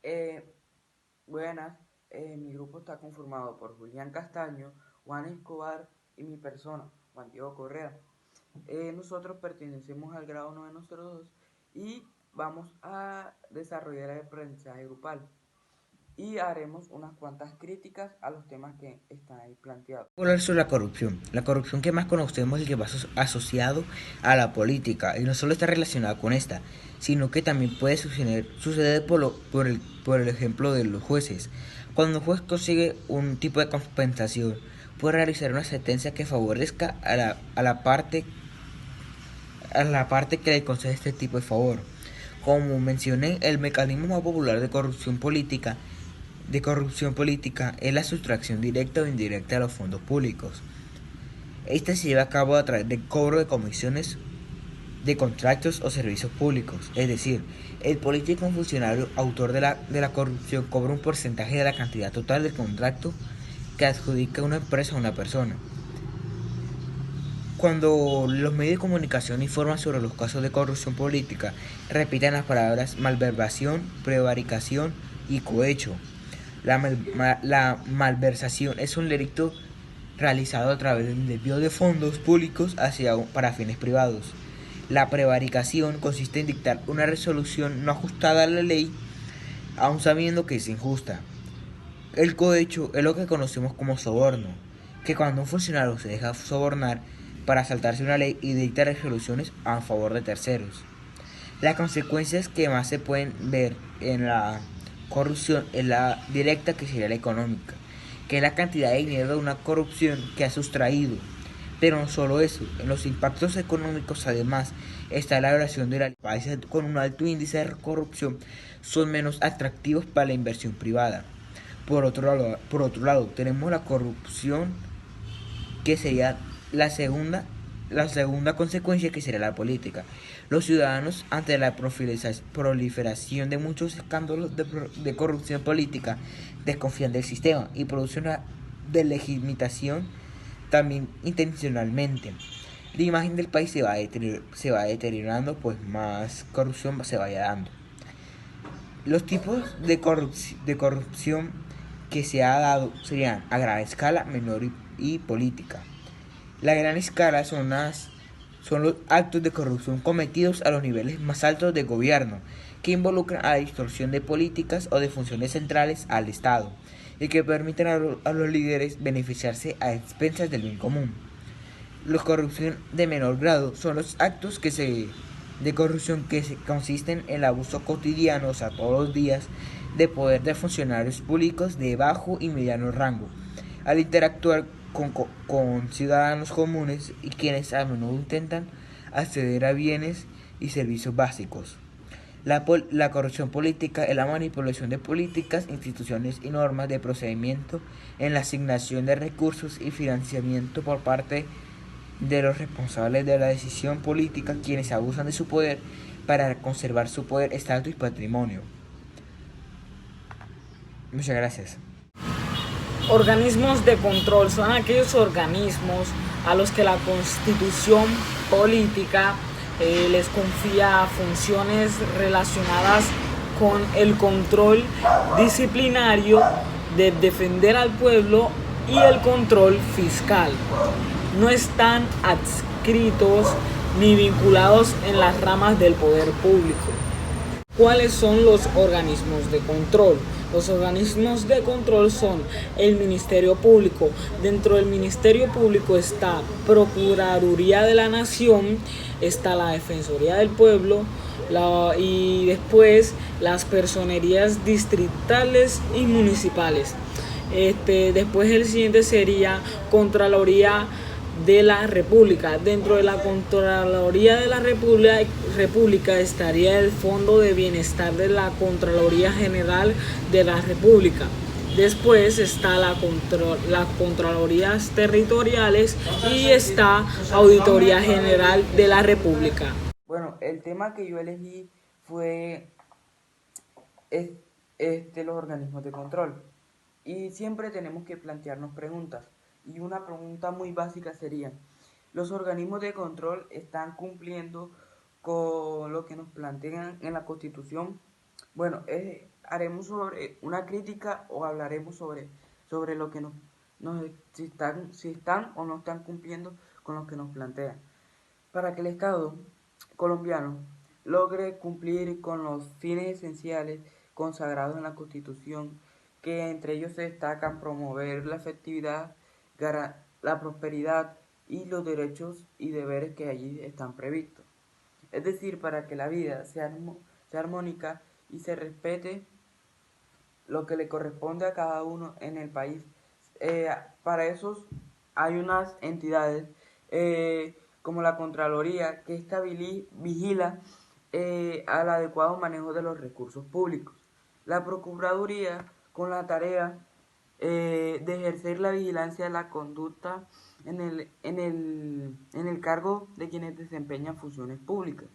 Eh, Buenas, mi grupo está conformado por Julián Castaño, Juan Escobar y mi persona, Juan Diego Correa. Nosotros pertenecemos al grado 902 y vamos a desarrollar el aprendizaje grupal y haremos unas cuantas críticas a los temas que están ahí planteados. Hablar sobre la corrupción. La corrupción que más conocemos es el que va asociado a la política y no solo está relacionado con esta, sino que también puede suceder por el ejemplo de los jueces. Cuando un juez consigue un tipo de compensación, puede realizar una sentencia que favorezca a la parte que le concede este tipo de favor. Como mencioné, el mecanismo más popular de corrupción política es la sustracción directa o indirecta de los fondos públicos. Este se lleva a cabo a través del cobro de comisiones de contratos o servicios públicos. Es decir, el político o funcionario autor de la corrupción cobra un porcentaje de la cantidad total del contrato que adjudica una empresa a una persona. Cuando los medios de comunicación informan sobre los casos de corrupción política, repiten las palabras malversación, prevaricación y cohecho. La malversación es un delito realizado a través del desvío de fondos públicos para fines privados. La prevaricación consiste en dictar una resolución no ajustada a la ley, aun sabiendo que es injusta. El cohecho es lo que conocemos como soborno, que cuando un funcionario se deja sobornar para saltarse una ley y dicta resoluciones a favor de terceros. Las consecuencias que más se pueden ver en la corrupción es la directa, que sería la económica, que es la cantidad de dinero de una corrupción que ha sustraído. Pero no solo eso, en los impactos económicos además está la evaluación de los países con un alto índice de corrupción son menos atractivos para la inversión privada. Por otro lado tenemos la corrupción, que sería la segunda, la segunda consecuencia, que sería la política. Los ciudadanos, ante la proliferación de muchos escándalos de corrupción política, desconfían del sistema y producen una delegitimación también intencionalmente. La imagen del país se va deteriorando, pues más corrupción se vaya dando. Los tipos de corrupción que se ha dado serían a gran escala, menor y política. La gran escala son los actos de corrupción cometidos a los niveles más altos de gobierno, que involucran a la distorsión de políticas o de funciones centrales al Estado, y que permiten a los líderes beneficiarse a expensas del bien común. Los corrupción de menor grado son los actos de corrupción que consisten en el abuso cotidiano, o sea, todos los días, de poder de funcionarios públicos de bajo y mediano rango, al interactuar con ciudadanos comunes y quienes a menudo intentan acceder a bienes y servicios básicos. La corrupción política es la manipulación de políticas, instituciones y normas de procedimiento en la asignación de recursos y financiamiento por parte de los responsables de la decisión política, quienes abusan de su poder para conservar su poder, estatus y patrimonio. Muchas gracias. Organismos de control son aquellos organismos a los que la constitución política les confía funciones relacionadas con el control disciplinario de defender al pueblo y el control fiscal. No están adscritos ni vinculados en las ramas del poder público. ¿Cuáles son los organismos de control? Los organismos de control son el Ministerio Público. Dentro del Ministerio Público está Procuraduría de la Nación, está la Defensoría del Pueblo y después las personerías distritales y municipales. Después el siguiente sería Contraloría de la República. Dentro de la Contraloría de la República estaría el Fondo de Bienestar de la Contraloría General de la República. Después está las Contralorías Territoriales y está Auditoría General de la República. Bueno, el tema que yo elegí fue es, los organismos de control. Y siempre tenemos que plantearnos preguntas. Y una pregunta muy básica sería, ¿los organismos de control están cumpliendo con lo que nos plantean en la Constitución? Bueno, haremos sobre una crítica o hablaremos sobre lo que si están o no están cumpliendo con lo que nos plantean. Para que el Estado colombiano logre cumplir con los fines esenciales consagrados en la Constitución, que entre ellos se destacan promover la efectividad, la prosperidad y los derechos y deberes que allí están previstos. Es decir, para que la vida sea armónica y se respete lo que le corresponde a cada uno en el país. Para eso hay unas entidades como la Contraloría que vigila al adecuado manejo de los recursos públicos. La Procuraduría con la tarea de ejercer la vigilancia de la conducta en el cargo de quienes desempeñan funciones públicas.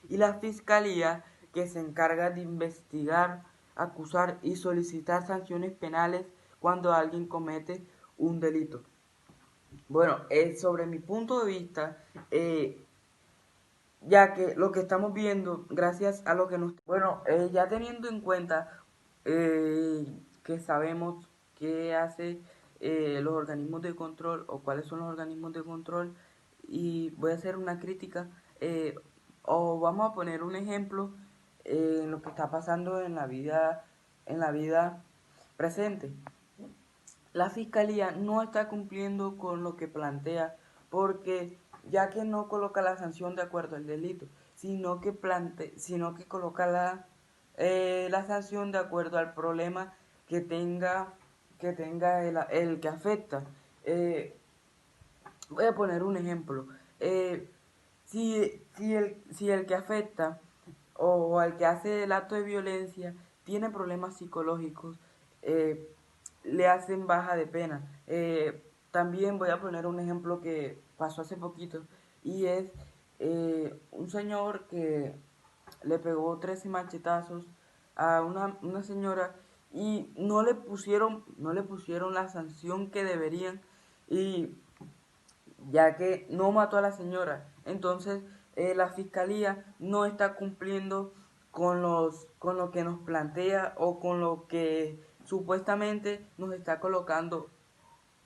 Y la Fiscalía que se encarga de investigar, acusar y solicitar sanciones penales cuando alguien comete un delito. Bueno, sobre mi punto de vista, ya que lo que estamos viendo, gracias a lo que nos... Bueno, ya teniendo en cuenta que sabemos qué hace los organismos de control o cuáles son los organismos de control, y voy a hacer una crítica o vamos a poner un ejemplo en lo que está pasando en la vida presente. La Fiscalía no está cumpliendo con lo que plantea porque ya que no coloca la sanción de acuerdo al delito, sino que coloca la sanción de acuerdo al problema que tenga el que afecta. Voy a poner un ejemplo. Si el que afecta o al que hace el acto de violencia tiene problemas psicológicos, le hacen baja de pena. También voy a poner un ejemplo que pasó hace poquito y es un señor que le pegó 13 machetazos a una señora y no le pusieron la sanción que deberían, y ya que no mató a la señora. Entonces la fiscalía no está cumpliendo con lo que nos plantea o con lo que supuestamente nos está colocando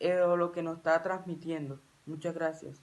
o lo que nos está transmitiendo. Muchas gracias.